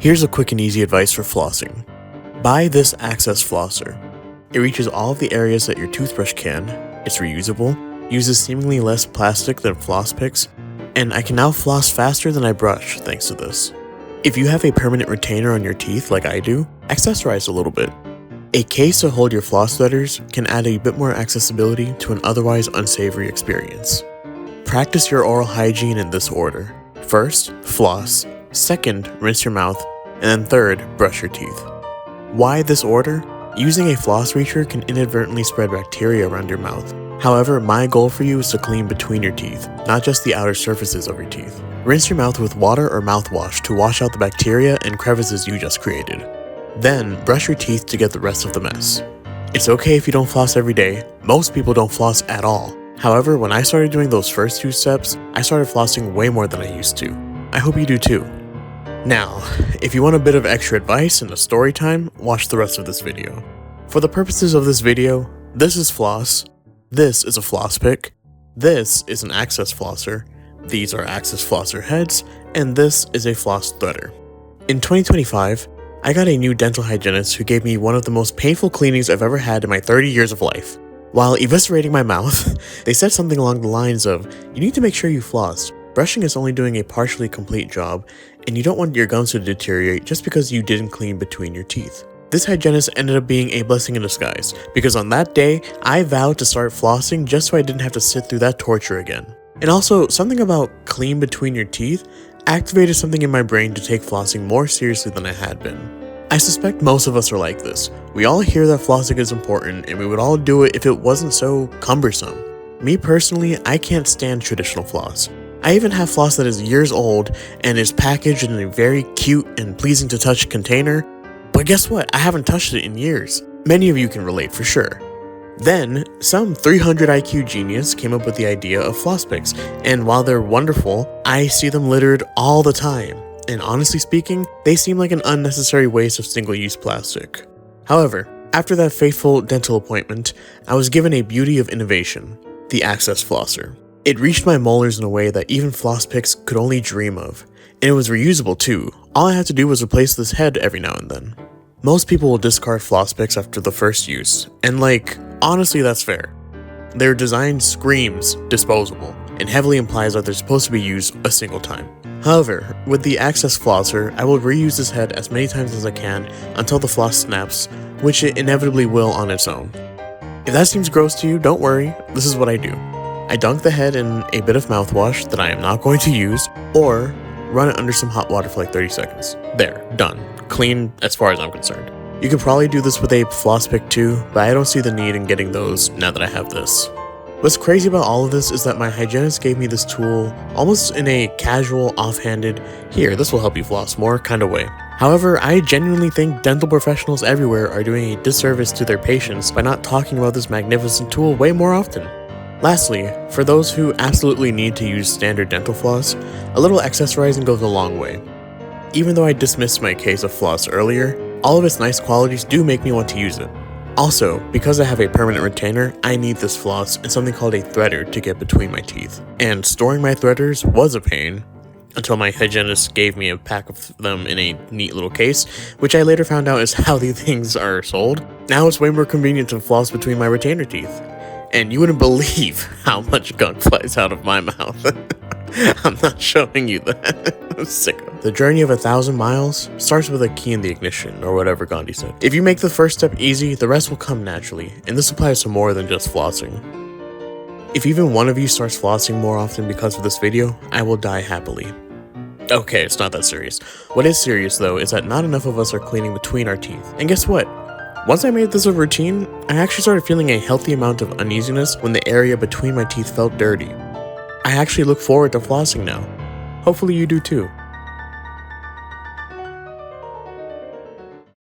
Here's a quick and easy advice for flossing. Buy this access flosser. It reaches all of the areas that your toothbrush can, it's reusable, uses seemingly less plastic than Waterpiks, and I can now floss faster than I brush thanks to this. If you have a permanent retainer on your teeth like I do, accessorize a little bit. A case to hold your floss threaders can add a bit more accessibility to an otherwise unsavory experience. Practice your oral hygiene in this order. First, floss. Second, rinse your mouth. And then third, brush your teeth. Why this order? Using a floss reacher can inadvertently spread bacteria around your mouth. However, my goal for you is to clean between your teeth, not just the outer surfaces of your teeth. Rinse your mouth with water or mouthwash to wash out the bacteria and crevices you just created. Then, brush your teeth to get the rest of the mess. It's okay if you don't floss every day. Most people don't floss at all. However, when I started doing those first 2 steps, I started flossing way more than I used to. I hope you do too. Now, if you want a bit of extra advice and a story time, watch the rest of this video. For the purposes of this video, this is floss, this is a floss pick, this is an access flosser, these are access flosser heads, and this is a floss threader. In 2025, I got a new dental hygienist who gave me one of the most painful cleanings I've ever had in my 30 years of life. While eviscerating my mouth, they said something along the lines of, you need to make sure you floss. Brushing is only doing a partially complete job, and you don't want your gums to deteriorate just because you didn't clean between your teeth. This hygienist ended up being a blessing in disguise, because on that day, I vowed to start flossing just so I didn't have to sit through that torture again. And also, something about clean between your teeth activated something in my brain to take flossing more seriously than I had been. I suspect most of us are like this. We all hear that flossing is important, and we would all do it if it wasn't so cumbersome. Me personally, I can't stand traditional floss. I even have floss that is years old and is packaged in a very cute and pleasing to touch container, but guess what? I haven't touched it in years. Many of you can relate for sure. Then, some 300 IQ genius came up with the idea of Waterpiks, and while they're wonderful, I see them littered all the time, and honestly speaking, they seem like an unnecessary waste of single-use plastic. However, after that fateful dental appointment, I was given a beauty of innovation, the access flosser. It reached my molars in a way that even Waterpiks could only dream of, and it was reusable too. All I had to do was replace this head every now and then. Most people will discard Waterpiks after the first use, and honestly that's fair. Their design screams disposable, and heavily implies that they're supposed to be used a single time. However, with the access flosser, I will reuse this head as many times as I can until the floss snaps, which it inevitably will on its own. If that seems gross to you, don't worry, this is what I do. I dunk the head in a bit of mouthwash that I am not going to use, or run it under some hot water for like 30 seconds. There, done. Clean as far as I'm concerned. You could probably do this with a floss pick too, but I don't see the need in getting those now that I have this. What's crazy about all of this is that my hygienist gave me this tool almost in a casual, offhanded, here, this will help you floss more kind of way. However, I genuinely think dental professionals everywhere are doing a disservice to their patients by not talking about this magnificent tool way more often. Lastly, for those who absolutely need to use standard dental floss, a little accessorizing goes a long way. Even though I dismissed my case of floss earlier, all of its nice qualities do make me want to use it. Also, because I have a permanent retainer, I need this floss and something called a threader to get between my teeth. And storing my threaders was a pain, until my hygienist gave me a pack of them in a neat little case, which I later found out is how these things are sold. Now it's way more convenient to floss between my retainer teeth. And you wouldn't believe how much gunk flies out of my mouth. I'm not showing you that. Sicko. The journey of 1,000 miles starts with a key in the ignition, or whatever Gandhi said. If you make the first step easy, the rest will come naturally, and this applies to more than just flossing. If even one of you starts flossing more often because of this video, I will die happily. Okay, it's not that serious. What is serious though is that not enough of us are cleaning between our teeth. And guess what? Once I made this a routine, I actually started feeling a healthy amount of uneasiness when the area between my teeth felt dirty. I actually look forward to flossing now. Hopefully you do too.